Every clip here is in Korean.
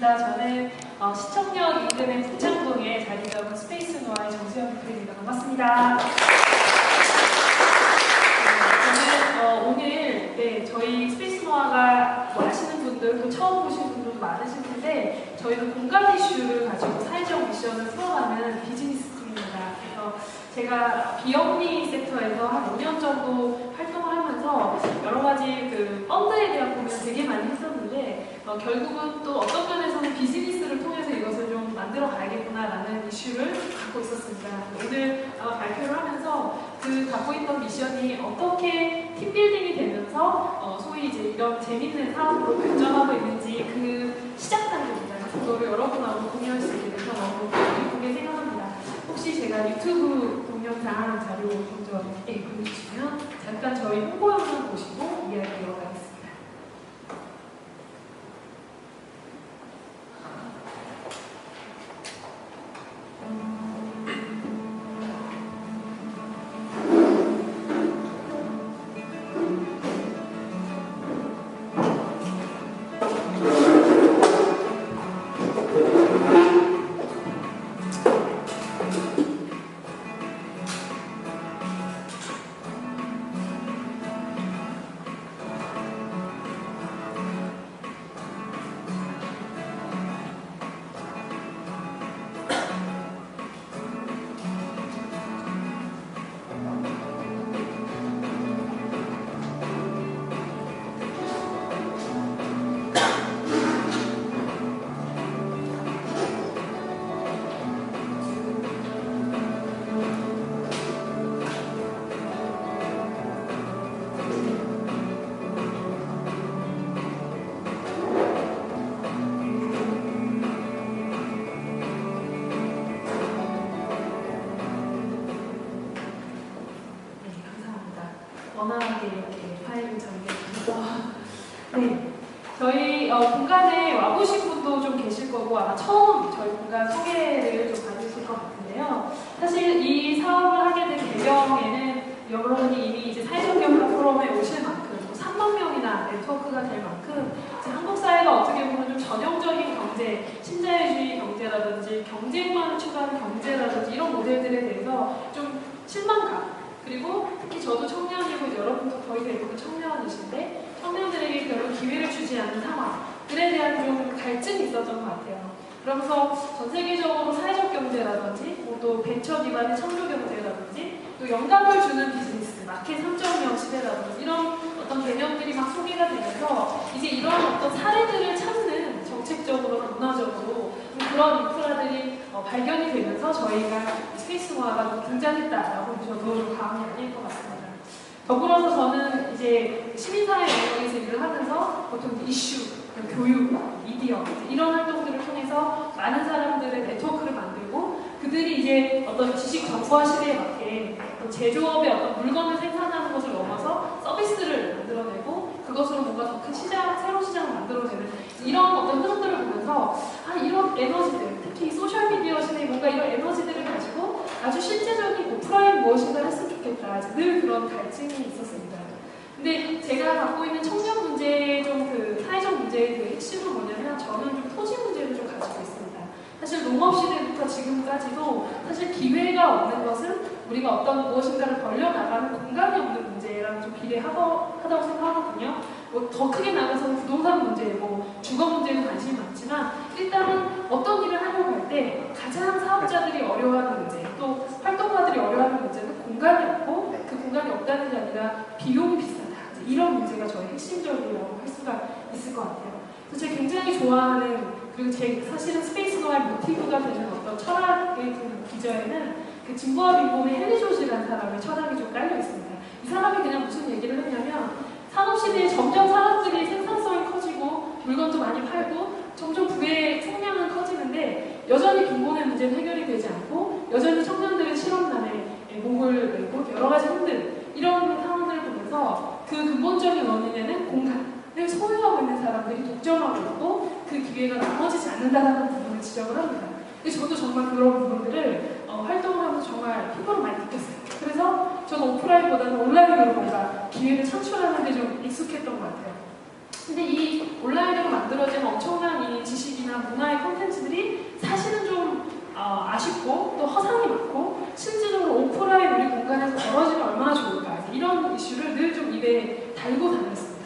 반갑습니다. 저는 시청역 인근의 북창동에 자리 잡은 스페이스 노아의 정수현 대표입니다. 반갑습니다. 저는 오늘 저희 스페이스 노아가 아시는 분들, 또 처음 보신 분들도 많으실 텐데 저희는 공간 이슈를 가지고 사회적 미션을 풀어가는 비즈니스 팀입니다. 그래서 제가 비영리 섹터에서 한 5년 정도 활동을 하면서 여러 가지 펀드에 대한 고민을 되게 많이 했었는데 결국은 또 어떤 면에서는 비즈니스를 통해서 이것을 좀 만들어 가야겠구나라는 이슈를 갖고 있었습니다. 오늘 발표를 하면서 갖고 있던 미션이 어떻게 팀빌딩이 되면서 소위 이제 이런 재밌는 사업으로 발전하고 있는지 그 시작 단계입니다. 그거를 여러분하고 공유할 수 있게 돼서 너무 기쁘게 생각합니다. 혹시 제가 유튜브 동영상 자료 먼저 보여주시면 잠깐 저희 홍보 영상 보시고 이야기 이어가겠습니다. 원활하게 이렇게 파일을 정리해서 저희 공간에 와보신 분도 좀 계실 거고 아마 처음 저희 공간 소개를 좀 받으실 것 같은데요. 사실 이 사업을 하게 된 배경에는 여러분이 이미 이제 사회적 경제 포럼에 오실 만큼 3만 명이나 네트워크가 될 만큼 이제 한국 사회가 어떻게 보면 좀 전형적인 경제, 신자유주의 경제라든지 경쟁만을 추구하는 경제라든지 이런 모델들에 대해서 좀 실망감, 그리고 특히 저도 청년이고 여러분도 거의 대부분 청년이신데 청년들에게 별로 기회를 주지 않는 상황들에 대한 좀 갈증이 있었던 것 같아요. 그러면서 전 세계적으로 사회적 경제라든지 또 벤처 기반의 창조 경제라든지 또 영감을 주는 비즈니스, 마켓 3.0 시대라든지 이런 어떤 개념들이 막 소개가 되면서 이제 이런 어떤 사례들을 찾는 정책적으로나 문화적으로 그런 인프라들이 발견이 되면서 저희가 스페이스 노아가 등장했다라고 저도 좀 과언이 아닐 것 같습니다. 더불어서 저는 이제 시민사회 영역에서 일을 하면서 보통 이슈, 교육, 미디어 이런 활동들을 통해서 많은 사람들의 네트워크를 만들고 그들이 이제 어떤 지식 정보화 시대에 맞게 제조업의 어떤 물건을 생산하는 것을 넘어서 서비스를 만들어내고 그것으로 뭔가 더 큰 시장, 새로운 시장을 만들어내는 이런 어떤 흐름들을 보면서 이런 에너지들, 특히 소셜미디어 시대에 뭔가 이런 에너지들을 가지고 아주 실제적인 오프라인 무엇인가를 했으면 좋겠다. 늘 그런 갈증이 있었습니다. 근데 제가 갖고 있는 청년 문제의 좀 사회적 문제의 핵심은 뭐냐면 저는 좀 토지 문제를 좀 가지고 있습니다. 사실 농업 시대부터 지금까지도 사실 기회가 없는 것은 우리가 어떤 무엇인가를 벌려나가는 공간이 없는 문제랑 좀 비례하다고 생각하거든요. 더 크게 나가서는 부동산 문제, 주거 문제에도 관심이 많지만 일단은 어떤 일을 하려고 할 때 가장 사업자들이 어려워하는 문제, 또 활동가들이 어려워하는 문제는 공간이 없고 그 공간이 없다는 게 아니라 비용이 비싸다. 이런 문제가 저의 핵심적이라고 할 수가 있을 것 같아요. 그래서 제가 굉장히 좋아하는 그리고 사실은 스페이스 노아의 모티브가 되는 어떤 철학의 기저에는 진보와 빈곤의 헨리 조지라는 사람의 철학이 좀 깔려 있습니다. 이 사람이 그냥 무슨 얘기를 했냐면 산업시대에 점점 사람들이 생산성이 커지고 물건도 많이 팔고 점점 부의 총량은 커지는데 여전히 빈곤의 문제는 해결이 되지 않고 여전히 청년들은 실업난에 목을 메고 여러 가지 힘든 이런 상황들을 보면서 그 근본적인 원인에는 공간을 소유하고 있는 사람들이 독점하고 있고 그 기회가 나눠지지 않는다는 부분을 지적을 합니다. 근데 저도 정말 그런 부분들을 활동을 하면서 정말 피부로 많이 느꼈어요. 그래서 저는 오프라인보다는 온라인으로 뭔가 기회를 창출하는 데 좀 익숙했던 것 같아요. 근데 이 온라인으로 만들어진 엄청난 이 지식이나 문화 달고 다녔습니다.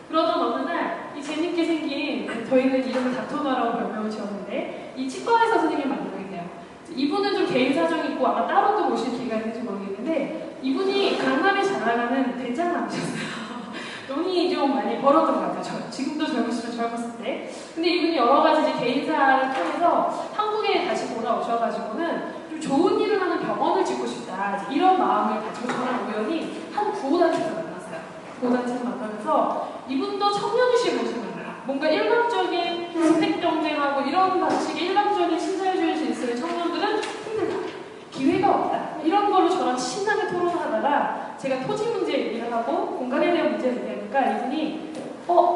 그러던 어느 날 이 재밌게 생긴, 저희는 이름을 닥터너라고 별명을 지었는데 이 치과의사 선생님 만나게 돼요. 이분은 좀 개인 사정이 있고 아마 따로 또 모실 기회가 있는지 모르겠는데 이분이 강남에 잘 나가는 대장남이셨어요. 돈이 좀 많이 벌었던 것 같아요. 지금도 젊으시면 젊었을 때. 근데 이분이 여러 가지 이제 개인사를 통해서 한국에 다시 돌아오셔가지고는 좀 좋은 일을 하는 병원을 짓고 싶다. 이런 마음을 가지고 저랑 우연히 한 구호단체에서 만났어요. 구호단체에서 만나면서 이분도 청년이시고 오시잖아요. 뭔가 일반적인 스펙 경쟁하고 이런 방식의 일반적인 신사유주의 질서의 청년들은 힘들다. 기회가 없다. 이런 걸로 저랑 신나게 토론하다가 제가 토지 문제 얘기를 하고 공간에 대한 문제를 얘기하니까 이분이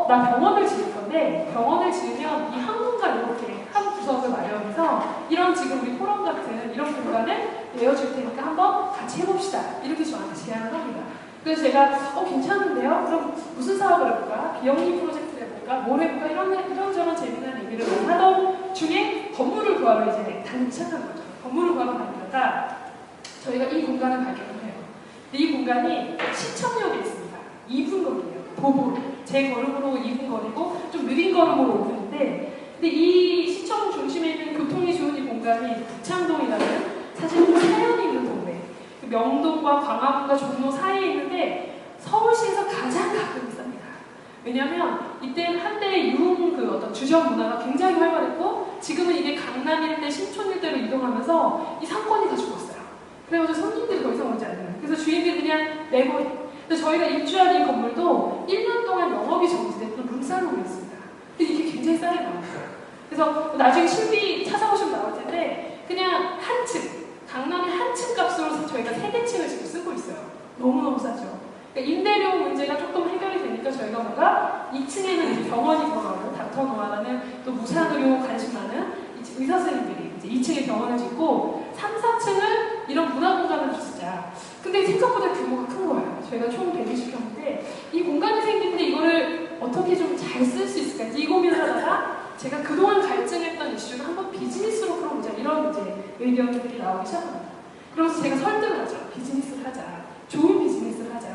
나 병원을 지을 건데 병원을 지으면 이 한 공간 이렇게 한 구석을 마련해서 이런 지금 우리 포럼 같은 이런 공간을 내어줄 테니까 한번 같이 해봅시다. 이렇게 저한테 제안을 합니다. 그래서 제가 괜찮은데요? 그럼 무슨 사업을 해볼까? 비영리 프로젝트를 해볼까? 뭘 해볼까? 이런저런 재미난 얘기를 하던 중에 건물을 구하러 이제 다니기 시작한 거죠. 건물을 구하러 다니다가 저희가 이 공간을 발견을 해요. 이 공간이 시청역에 있습니다. 2분 거리예요. 도보로. 제 걸음으로 2분 거리고 좀 느린 걸음으로 5분인데 근데 이 시청 중심에 있는 교통이 좋은 이 공간이 북창동이라는 사실 좀 사연이 있는 동네. 명동과 광화문과 종로 사이에 있는데 서울시에서 가장 가격이 쌉니다. 왜냐하면 이때 한때 어떤 주점 문화가 굉장히 활발했고 지금은 이게 강남 일대, 신촌 일대로 이동하면서 이 상권이 다 죽었어요. 그래가지고 손님들이 더 이상 오지 않아요. 그래서 주인들이 그냥 내버려. 근데 저희가 입주한 이 건물도 1년 동안 영업이 정지됐던 룸살롱이었습니다. 근데 이게 굉장히 싸게 나왔어요. 그래서 나중에 실비 찾아오시면 나올 텐데 그냥 한 층, 강남의 한 층 값으로 저희가 3개층을 지금 쓰고 있어요. 너무너무 싸죠. 그러니까 임대료 문제가 조금 해결이 되니까 저희가 뭔가 2층에는 이제 병원이 들어가고 닥터노아라는 또 무상의료 관심 많은 의사 선생님들이 이제 2층에 병원을 짓고 3, 4층을 이런 문화공간을 주자. 근데 생각보다 규모가 큰 거예요. 저희가 총 120평인데 이 공간이 생기는데 이거를 어떻게 좀 잘 쓸 수 있을까 이 고민을 하다가 제가 그동안 갈증했던 이슈를 한번 비즈니스로 풀어보자 이런 이제 의견들이 나오기 시작합니다. 그래서 제가 설득을 하죠. 비즈니스를 하자. 좋은 비즈니스를 하자.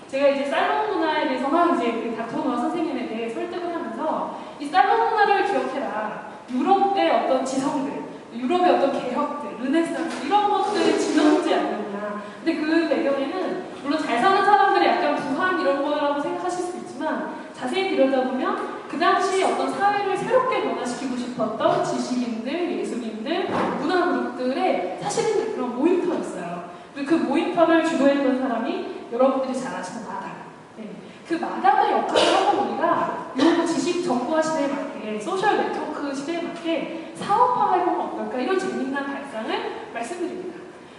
제가 이제 살롱 문화에 대해서 막 이제 그 닥터노아 선생님에게 설득을 하면서 이 살롱 문화를 기억해라. 유럽의 어떤 지성들, 유럽의 어떤 개혁들, 르네상스 이런 것들이 지나오지 않느냐. 근데 그 배경에는 물론 잘 사는 사람들이 약간 부한 이런 거라고 생각하실 수 있지만 자세히 들여다보면 그 당시 어떤 사회를 새롭게 변화시키고 싶었던 지식인들, 예술인들, 문화 그룹들의 사실은 그런 모임터였어요. 그리고 그 모임터를 주도했던 사람이 여러분들이 잘 아시는 마담. 네. 그 마담의 역할을 하다 보니까 이런 지식 정보화 시대에 맞게, 소셜 네트워크 시대에 맞게 사업화를 해보면 어떨까 이런 재미난 발상을 말씀드립니다.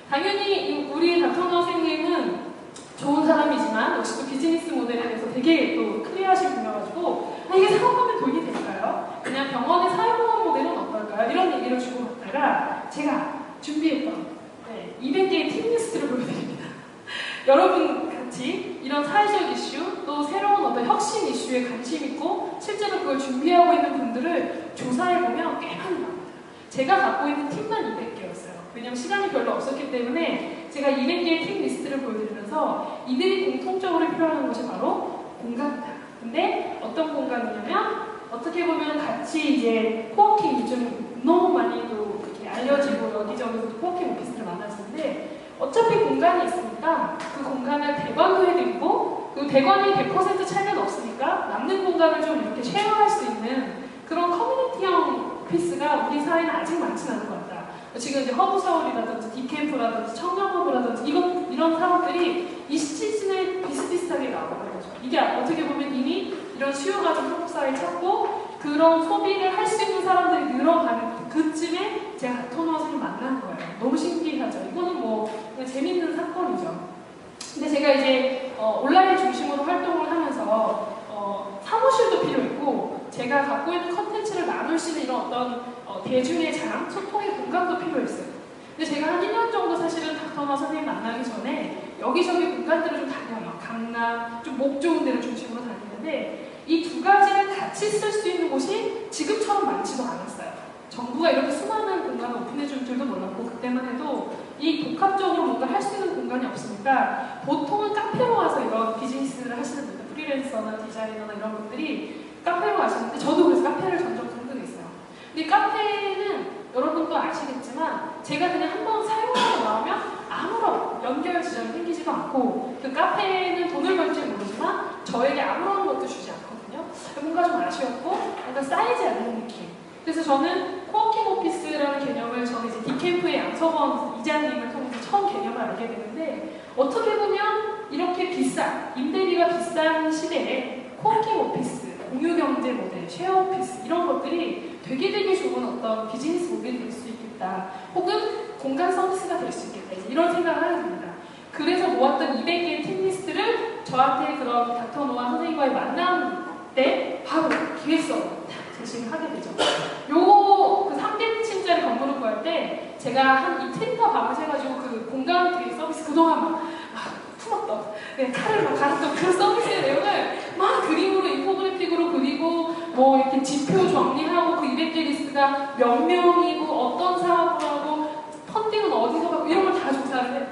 당연히 우리 닥터노아 선생님은 좋은 사람이지만 역시 또 비즈니스 모델에 대해서 되게 또 클리어하신 분이어가지고 이게 사업하면 돈이 될까요? 그냥 병원의 사회공헌 모델은 어떨까요? 이런 얘기를 주고받다가 제가 준비했던 200개의 팀 리스트를 보여드립니다. 여러분 같이 이런 사회적 이슈 또 새로운 어떤 혁신 이슈에 관심 있고 실제로 그걸 준비하고 있는 분들을 조사해보면 꽤 많이 나옵니다. 제가 갖고 있는 팀만 200개였어요. 왜냐면 시간이 별로 없었기 때문에 제가 200개의 팀 리스트를 보여드리면서 이들이 공통적으로 필요한 것이 바로 공간이다. 근데 어떤 공간이냐면 어떻게 보면 같이 이제 코워킹 요즘 너무 많이 또 그렇게 알려지고 여기저기서 코워킹 오피스를 만났는데 어차피 공간이 있으니까 그 공간을 대관도 해드리고 그리고 대관이 100% 차이는 없으니까 남는 공간을 좀 이렇게 쉐어할 수 있는 그런 커뮤니티형 오피스가 우리 사회는 아직 많지는 않은 것 같다. 지금 이제 허브서울이라든지 딥캠프라든지 청년허브라든지 이런 사업들이 이 시즌에 비슷비슷하게 나오는 거죠. 이게 어떻게 보면 이미 이런 수요가 좀 한국 사회에 찾고 그런 소비를 할 수 있는 사람들이 늘어가는 그쯤에 제가 닥터노아 선생님 만난 거예요. 너무 신기하죠. 이거는 뭐 그냥 재밌는 사건이죠. 근데 제가 이제 온라인 중심으로 활동을 하면서 사무실도 필요했고 제가 갖고 있는 컨텐츠를 나눌 수 있는 이런 어떤 대중의 장, 소통의 공간도 필요했어요. 근데 제가 한 1년 정도 사실은 닥터노아 선생님 만나기 전에 여기저기 공간들을 좀 다녀요. 강남, 좀 목 좋은 데를 중심으로 다니는데 이 두 가지를 같이 쓸 수 있는 곳이 지금처럼 많지도 않았어요. 정부가 이렇게 수많은 공간을 오픈해줄 줄도 몰랐고 그때만 해도 이 복합적으로 뭔가 할 수 있는 공간이 없으니까 보통은 카페로 와서 이런 비즈니스를 하시는 분들 프리랜서나 디자이너나 이런 분들이 카페로 가시는데 저도 그래서 카페를 점점 궁금했어요. 근데 카페는 여러분도 아시겠지만 제가 그냥 한번 사용하고 나오면 아무런 연결 지점이 생기지도 않고 그 카페는 돈을 벌지 모르지만 저에게 아무런 것도 주지 않거든요. 뭔가 좀 아쉬웠고 뭔가 쌓이지 않는 느낌. 그래서 저는 코워킹 오피스라는 개념을 저는 이제 디캠프의 양석원 이장님을 통해서 처음 개념을 알게 되는데 어떻게 보면 이렇게 비싼, 임대비가 비싼 시대에 코워킹 오피스, 공유경제 모델, 쉐어 오피스 이런 것들이 되게 좋은 어떤 비즈니스 모델이 될 수 있겠다. 혹은 공간 서비스가 될 수 있겠다. 이런 생각을 하게 됩니다. 그래서 모았던 200개의 팀리스트를 저한테 그런 닥터 노아 선생님과의 만남 때 바로 기획서로 제시를 하게 되죠. 요거 그 300층짜리 건물을 구할 때 제가 한 이틀인가 밤을 새가지고 그 공간 계획 서비스 그동안 막 품었던 칼을 막 갈았던 그 서비스의 내용을 막 그림으로 인포그래픽으로 그리고 뭐 이렇게 지표 정리하고 그 200개 리스트가 몇 명이고 어떤 사업을 하고 펀딩은 어디서 가고 이런 걸 다 조사를 해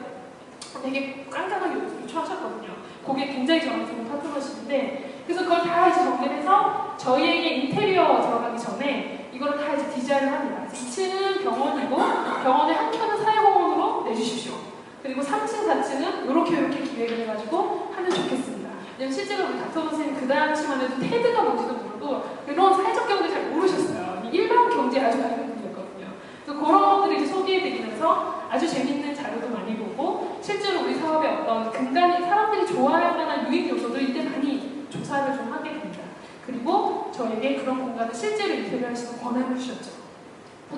되게 깐깐하게 요청하셨거든요. 그게 굉장히 저한테 좋은 파트너십인데 그래서 그걸 다 이제 정리를 해서 저희에게 인테리어 들어가기 전에 이거를 다 이제 디자인을 합니다. 그래서 2층은 병원이고 병원의 한 칸은 사회공원으로 내주십시오. 그리고 3층, 4층은 이렇게 기획을 해가지고 하면 좋겠습니다. 왜냐면 실제로 우리 닥터 선생님 그 당시만 해도 테드가 뭔지도 모르고 이런 사회적 경제 잘 모르셨어요. 일반 경제 아주 많은 분이었거든요. 그래서 그런 것들을 이제 소개해드리면서 아주 재밌는 자료도 많이 보고 실제로 우리 사업의 어떤 근간이 사람들이 좋아할 만한 유익 요소들 이때 많이 조사를 좀 하게 됩니다. 그리고 저에게 그런 공간을 실제로 인테리어 하시는 권한을 주셨죠.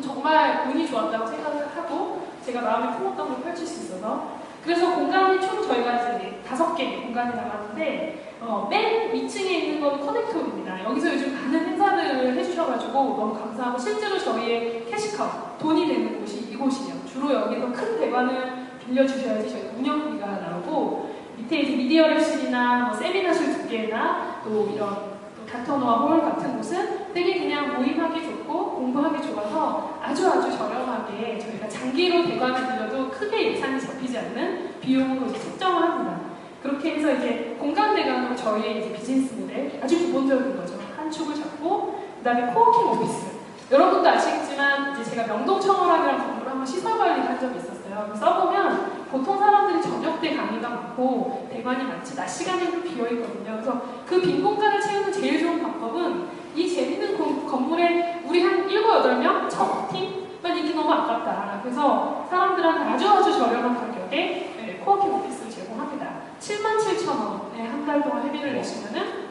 정말 운이 좋았다고 생각을 하고 제가 마음에 품었던 걸 펼칠 수 있어서 그래서 공간이 총 저희가 이제 5개의 공간이 남았는데 맨 위층에 있는 건 커넥트홀입니다. 여기서 요즘 많은 행사들을 해주셔가지고 너무 감사하고 실제로 저희의 캐시카우 돈이 되는 곳이 이곳이에요. 주로 여기서 큰 대관을 빌려주셔야지 저희 운영비가 나오고 밑에 이제 미디어 랩실이나 뭐 세미나실 2개나 또 이런 닥터 노아 홀 같은 곳은 되게 그냥 모임하기 좋고 공부하기 좋아서 아주 저렴하게 저희가 장기로 대관을 빌려도 크게 예산이 잡히지 않는 비용으로 이제 책정을 합니다. 그렇게 해서 이제 공간 대관으로 저희의 이제 비즈니스 모델 아주 기본적인 거죠. 한 축을 잡고 그다음에 코워킹 오피스. 여러분도 아시겠지만 이제 제가 명동청어랑이라는 건물을 한번 시설 관리를 한 적이 있었어요. 써보면 보통 사람들이 저녁 때 강의가 많고 대관이 많지 낮 시간에는 비어있거든요. 그래서 그 빈 공간을 채우는 제일 좋은 방법은 이 재밌는 건물에 우리 한 7, 8명 첫 팀만 있기 너무 아깝다. 그래서 사람들한테 아주 저렴한 가격에 코워킹 오피스를 제공합니다. 77,000원에 한 달 동안 회비를 내시면은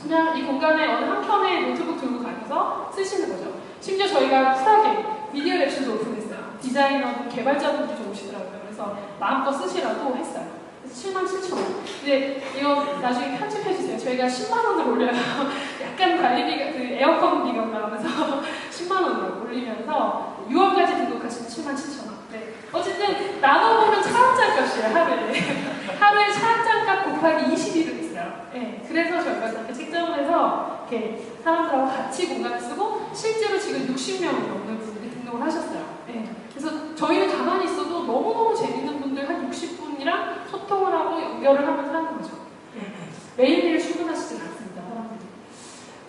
그냥 이 공간에 어느 한켠에 노트북 들고 가면서 쓰시는 거죠. 심지어 저희가 쿨하게 미디어 랩실도 오픈했어요. 디자이너분, 개발자분들이 좀 오시더라고요. 그래서 마음껏 쓰시라고 했어요. 그래서 77,000원. 근데 이거 나중에 편집해주세요. 저희가 10만원을 올려요. 약간 관리비가, 그 에어컨비가 나오면서 10만원을 올리면서 6월까지 등록하시면 77,000원. 네. 어쨌든 나눠보면 차 한 잔 값이에요, 하루에. 하루에 차 한 잔 값 곱하기 20일은 있어요. 네. 그래서 저희가 그렇게 책정을 해서 이렇게 사람들하고 같이 공간을 쓰고 실제로 지금 60명이 넘는 분들이 등록을 하셨어요. 네. 그래서 저희는 가만히 있어도 너무너무 재밌는 분들 한 60분이랑 소통을 하고 연결을 하면서 하는 거죠. 네. 매일매일 출근하시진 않습니다, 사람들이.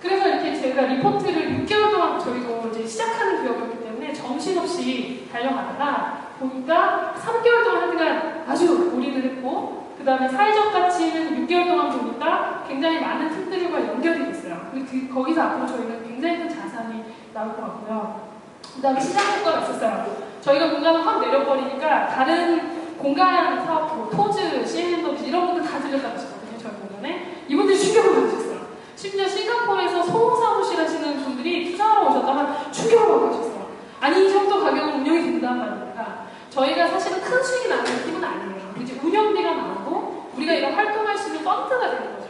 그래서 이렇게 제가 리포트를 6개월 동안 저희도 이제 시작하는 기업이었기 때문에 정신없이 달려가다가 보니까 3개월 동안 하여간 아주 올인을 했고 그 다음에 사회적 가치는 6개월 동안 보니까 굉장히 많은 팀들과 연결이 됐어요. 거기서 앞으로 저희는 굉장히 큰 자산이 나올 것 같고요. 그 다음에 시장 효과가 있었어요. 저희가 공간을 확 내려버리니까 다른 공간 사업, 뭐 토즈, CM도 이런 분들 다 들렸다고 하시거든요. 저희 공간에. 이분들이 충격을 받으셨어요. 심지어 싱가포르에서 소사무실 하시는 분들이 투자하러 오셨다가 충격을 받으셨어요. 아니 이 정도 가격은 운영이 된단 말입니다. 저희가 사실은 큰 수익이 나는 팀은 아니에요. 이제 운영비가 나오고 우리가 이런 활동할 수 있는 펀드가 되는 거죠.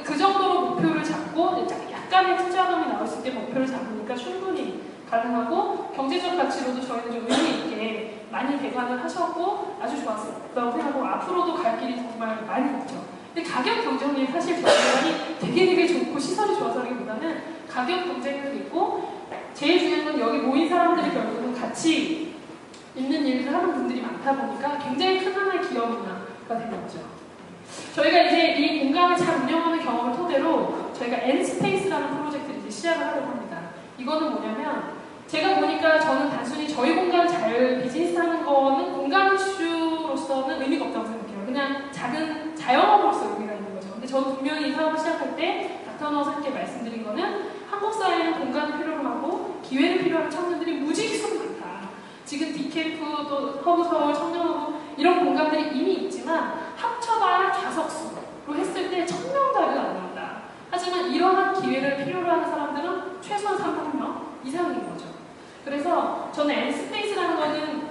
그 정도로 목표를 잡고 약간의 투자금이 나올 수 있게 목표를 잡으니까 충분히 가능하고 경제적 가치로도 저희는 좀 의미 있게 많이 대관을 하셨고 아주 좋았다고 생각하고 앞으로도 갈 길이 정말 많이 있죠. 근데 가격 경쟁이 사실 저희가 되게 좋고 시설이 좋아서라기보다는 가격 경쟁도 있고 제일 중요한 건 여기 모인 사람들이 결국은 같이 있는 일을 하는 분들이 많다 보니까 굉장히 큰 하나의 기업 문화가 되는 거죠. 저희가 이제 이 공간을 잘 운영하는 경험을 토대로 저희가 N스페이스라는 프로젝트를 이제 시작을 하려고 합니다. 이거는 뭐냐면 제가 보니까 저는 단순히 저희 공간 잘 비즈니스 하는 거는 공간 이슈로서는 의미가 없다고 생각해요. 그냥 작은 자영업으로서 의미가 있는 거죠. 근데 저는 분명히 이 사업을 시작할 때 닥터 선생님께 말씀드린 거는 한국 사회는 공간을 필요로 하고 기회를 필요로 하는 청년들이 무지개수로 많다. 지금 디캠프도 허브서울, 청년허브 이런 공간들이 이미 있지만 합쳐봐야 좌석수로 했을 때 1000명 답이 안 나온다. 하지만 이러한 기회를 필요로 하는 사람들은 최소한 300명 이상인 거죠. 그래서 저는 N스페이스라는 거는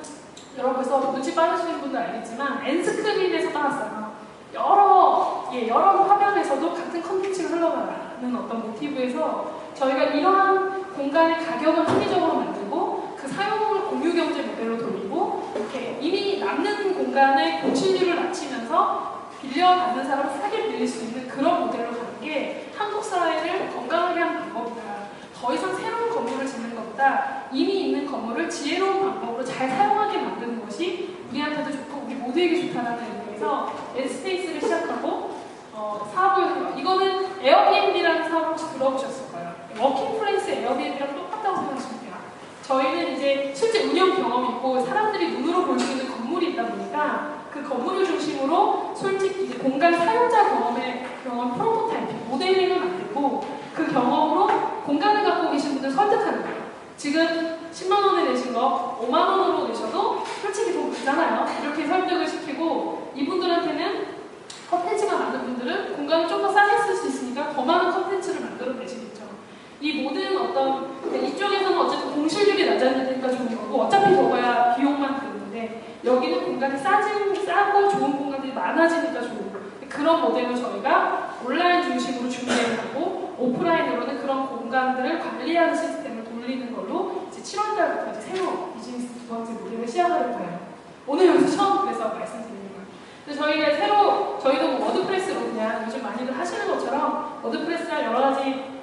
여러분 벌써 눈치 빠르시는 분도 알겠지만 N스크린에서 따왔어요. 여러 화면에서도 같은 컨텐츠가 흘러가는 어떤 모티브에서 저희가 이러한 공간의 가격을 합리적으로 만들고 그 사용을 공유경제 모델로 돌리고 이렇게 이미 남는 공간의 고치율을 낮추면서 빌려받는 사람을 싸게 빌릴 수 있는 그런 모델로 가는 게 한국 사회를 건강하게 하는 방법이다. 더 이상 새로운 건물을 짓는 것보다 이미 있는 건물을 지혜로운 방법으로 잘 사용하게 만드는 것이 우리한테도 좋고 우리 모두에게 좋다는 의미에서 N스페이스를 시작하고 사업을 이거는 에어비앤비라는 사업을 혹시 들어보셨을 거예요. 워킹플레이스 에어비앤비랑 똑같다고 생각하시면 돼요. 저희는 이제 실제 운영 경험이 있고 사람들이 눈으로 볼 수 있는 건물이 있다 보니까 그 건물을 중심으로 솔직히 이제 공간 사용자 경험 프로토타이핑 모델링을 만들고 그 경험으로 공간을 갖고 계신 분들 설득하는 거예요. 지금 10만 원에 내신 거 5만 원으로 내셔도 솔직히 돈 들잖아요. 이렇게 설득을 시키고 이분들한테는 컨텐츠가 많은 분들은 공간을 좀 더 싸게 쓸 수 있으니까 더 많은 컨텐츠를 만들어 내시겠죠. 이 모든 어떤 이쪽에서는 어쨌든 공실률이 낮아지니까 좋은 거고 어차피 적어야 비용만 드는데 여기는 공간이 싸고 좋은 공간들이 많아지니까 좋은 거고 그런 모델로 저희가 온라인 중심으로 준비를 하고 오프라인으로는 그런 공간들을 관리하는 시스템을 돌리는 걸로 이제 7월달부터 이제 새로운 비즈니스 두 번째 모델을 시작하려고 해요. 오늘 여기서 처음 그래서 말씀드리는 거예요. 근데 저희가 저희도 뭐 워드프레스로 그냥 요즘 많이들 하시는 것처럼 워드프레스나 여러 가지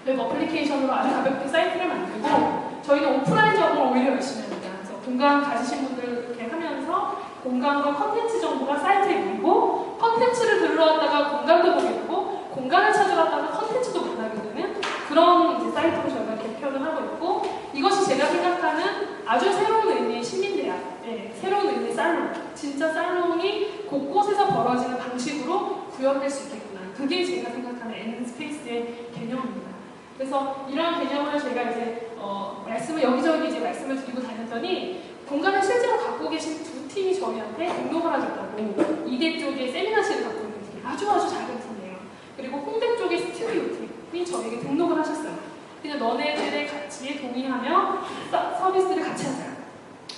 웹 어플리케이션으로 아주 가볍게 사이트를 만들고 저희는 오프라인적으로 오히려 열심히 합니다. 그래서 공간 가지신 분들 이렇게 하면서 공간과 컨텐츠 정보가 사이트에 모이고 컨텐츠를 들러왔다가 공간도 보게 되고 공간을 찾으러 왔다가 컨텐츠도 만나게 되는 그런 이제 사이트로 저희가 개편을 하고 있고 이것이 제가 생각하는 아주 새로운 의미의 시민대학, 새로운 의미의 살롱, 진짜 살롱이 곳곳에서 벌어지는 방식으로 구현될 수 있겠구나. 그게 제가 생각하는 N스페이스의 개념입니다. 그래서 이런 개념을 제가 이제 여기저기 이제 말씀을 드리고 다녔더니 공간을 실제로 갖고 계신 두 팀이 저희한테 등록을 하셨다고. 이대 쪽에 세미나실을 갖고 있는 팀, 아주 작은 팀이에요. 그리고 홍대 쪽에 스튜디오 팀이 저에게 등록을 하셨어요. 그냥 너네들의 가치에 동의하며 서비스를 같이 하자.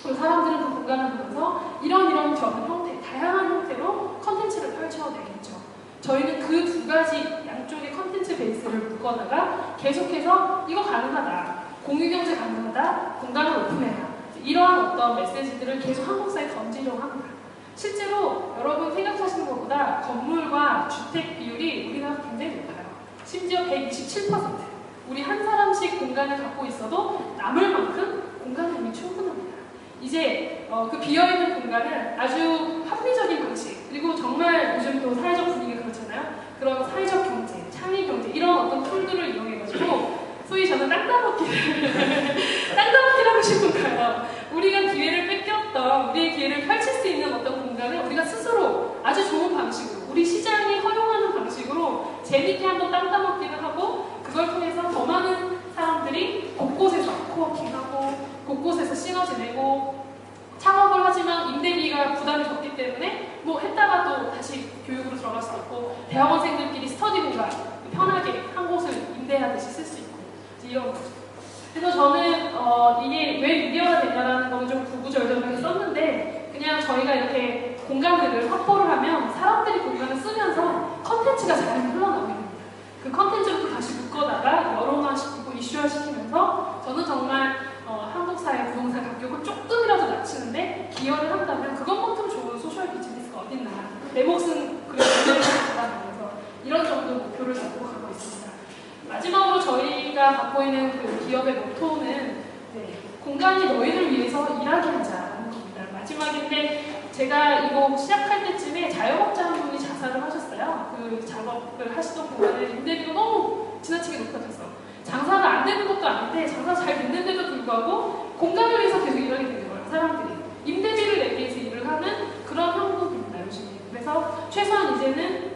그리고 사람들은 그 공간을 보면서 이런 저런 형태, 다양한 형태로 컨텐츠를 펼쳐내겠죠. 저희는 그 두 가지 양쪽의 컨텐츠 베이스를 묶어다가 계속해서 이거 가능하다, 공유경제 가능하다, 공간을 오픈해라, 이러한 어떤 메시지들을 계속 한국 사회에 던지려고 합니다. 실제로 여러분 생각하시는 것보다 건물과 주택 비율이 우리나라 굉장히 높아요. 심지어 127%. 우리 한 사람씩 공간을 갖고 있어도 남을 만큼 공간은 이미 충분합니다. 이제 그 비어있는 공간을 아주 합리적인 방식, 그리고 정말 요즘 또 사회적 분위기가 그렇잖아요. 그런 사회적 경제, 창의 경제 이런 어떤 툴들을 이용해가지고 소위 저는 땅따먹기를 하고 싶은가요? 우리가 기회를 뺏겼던 우리의 기회를 펼칠 수 있는 어떤 공간을 우리가 스스로 아주 좋은 방식으로 우리 시장이 허용하는 방식으로 재밌게 한번 땅따먹기를 하고 그걸 통해서 더 많은 사람들이 곳곳에서 코워킹하고 곳곳에서 시너지 내고 창업을 하지만 임대비가 부담이 적기 때문에 뭐 했다가 또 다시 교육으로 들어갈 수 있고 대학원생들끼리 스터디 공간 편하게 한 곳을 임대하듯이 쓸 수 있고 이런 거죠. 그래서 저는 이게 왜 미디어가 되냐라는 거는 좀 구구절절하게 썼는데 그냥 저희가 이렇게 공간들을 확보를 하면 사람들이 공간을 쓰면서 컨텐츠가 잘 흘러나오게 됩니다. 그 컨텐츠를 또 다시 묶어다가 여론화시키고 이슈화시키면서 저는 정말 한국 사회 부동산 가격을 조금이라도 낮추는데 기여를 한다면 그것만큼 좋은 소셜 비즈니스가 어딨나. 내 몫은 그래도 내가 받아가면서 이런 정도 목표를 잡고 가고 있습니다. 마지막으로 저희가 갖고 있는 그 기업의 모토는 공간이 너희를 위해서 일하게 하자라는 겁니다. 마지막인데 제가 이거 시작할 때쯤에 자영업자 한 분이 자살을 하셨어요. 있어요. 그 작업을 하시던 공간에 임대비가 너무 지나치게 높아졌어. 장사가 안 되는 것도 아닌데 장사 잘 됐는데도 불구하고 공간을 위해서 계속 일하게 되는 거예요. 사람들이 임대비를 내기 위해서 일을 하는 그런 형국입니다. 요즘에. 그래서 최소한 이제는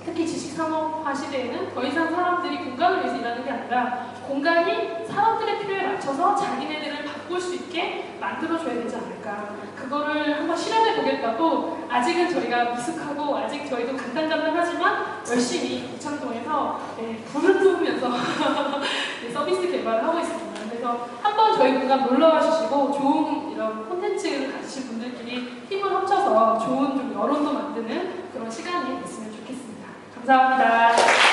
특히 지식산업화 시대에는 더 이상 사람들이 공간을 위해서 일하는 게 아니라 공간이 사람들의 필요에 맞춰서 자기네들을 바꿀 수 있게 만들어줘야 되지 않을까. 그거를 한번 실험해 보겠다고 아직은 저희가 미숙하고 아직 저희도 간단간단하지만 열심히 부창동에서 불을 뿜으면서 서비스 개발을 하고 있습니다. 그래서 한번 저희 공간 놀러와 주시고 좋은 이런 콘텐츠를 가지신 분들끼리 힘을 합쳐서 좋은 좀 여론도 만드는 그런 시간이 됐으면 좋겠습니다. 감사합니다.